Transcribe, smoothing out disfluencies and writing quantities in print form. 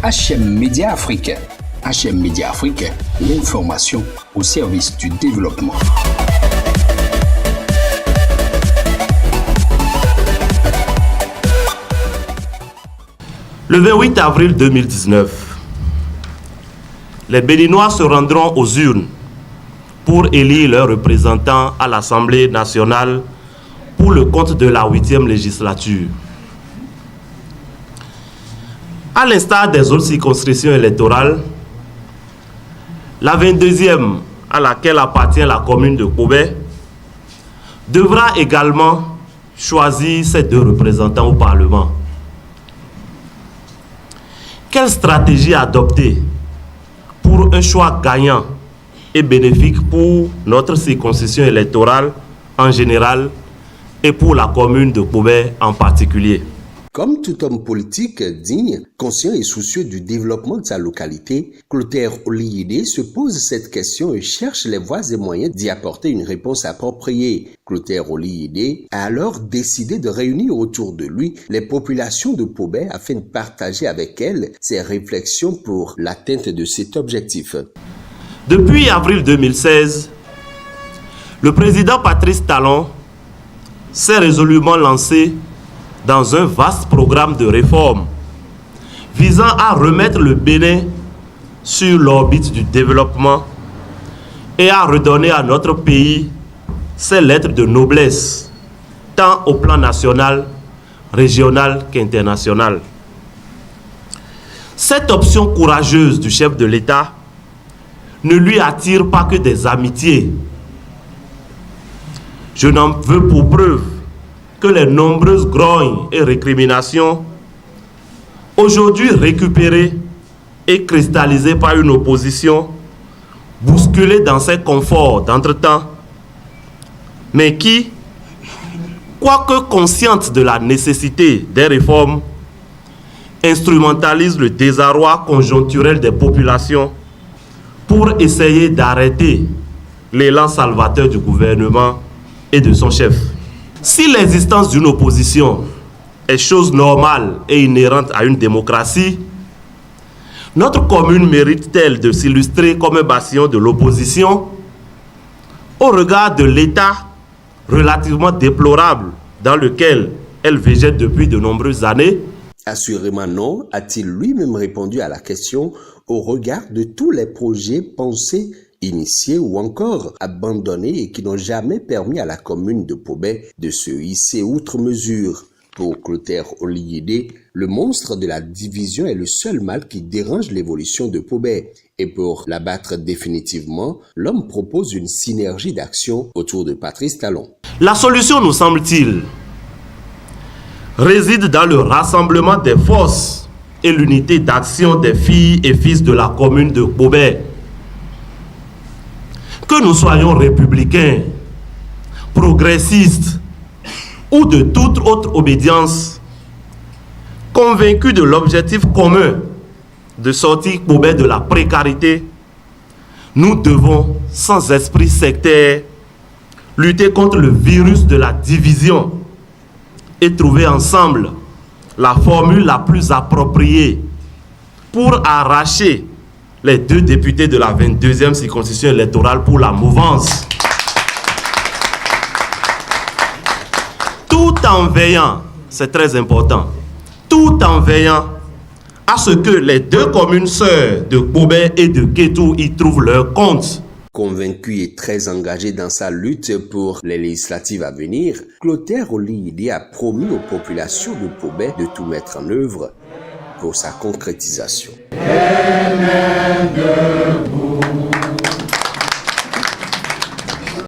HM Média Africain. HM Média Africain, l'information au service du développement. Le 28 avril 2019, les Béninois se rendront aux urnes pour élire leurs représentants à l'Assemblée nationale pour le compte de la 8e législature. À l'instar des autres circonscriptions électorales, la 22e, à laquelle appartient la commune de Kobé, devra également choisir ses 2 représentants au Parlement. Quelle stratégie adopter pour un choix gagnant et bénéfique pour notre circonscription électorale en général et pour la commune de Kobé en particulier? Comme tout homme politique digne, conscient et soucieux du développement de sa localité, Clotaire Oliyede se pose cette question et cherche les voies et moyens d'y apporter une réponse appropriée. Clotaire Oliyede a alors décidé de réunir autour de lui les populations de Kobé afin de partager avec elles ses réflexions pour l'atteinte de cet objectif. Depuis avril 2016, le président Patrice Talon s'est résolument lancé dans un vaste programme de réformes visant à remettre le Bénin sur l'orbite du développement et à redonner à notre pays ses lettres de noblesse, tant au plan national, régional qu'international. Cette option courageuse du chef de l'État ne lui attire pas que des amitiés. Je n'en veux pour preuve que les nombreuses grognes et récriminations, aujourd'hui récupérées et cristallisées par une opposition bousculée dans ses conforts d'entretemps, mais qui, quoique consciente de la nécessité des réformes, instrumentalise le désarroi conjoncturel des populations pour essayer d'arrêter l'élan salvateur du gouvernement et de son chef. Si l'existence d'une opposition est chose normale et inhérente à une démocratie, notre commune mérite-t-elle de s'illustrer comme un bastion de l'opposition au regard de l'état relativement déplorable dans lequel elle végète depuis de nombreuses années? Assurément non, a-t-il lui-même répondu à la question au regard de tous les projets pensés, initiés ou encore abandonnés et qui n'ont jamais permis à la commune de Kobé de se hisser outre mesure. Pour Clotaire Oliyede, le monstre de la division est le seul mal qui dérange l'évolution de Kobé. Et pour l'abattre définitivement, l'homme propose une synergie d'action autour de Patrice Talon. La solution, nous semble-t-il, réside dans le rassemblement des forces et l'unité d'action des filles et fils de la commune de Kobé. Que nous soyons républicains, progressistes ou de toute autre obédience, convaincus de l'objectif commun de sortir Kobé de la précarité, nous devons, sans esprit sectaire, lutter contre le virus de la division et trouver ensemble la formule la plus appropriée pour arracher les 2 députés de la 22e circonscription électorale pour la mouvance. Tout en veillant, c'est très important, tout en veillant à ce que les 2 communes sœurs de Kobé et de Kétou y trouvent leur compte. Convaincu et très engagé dans sa lutte pour les législatives à venir, Clotaire Oliyede a promis aux populations de Kobé de tout mettre en œuvre pour sa concrétisation.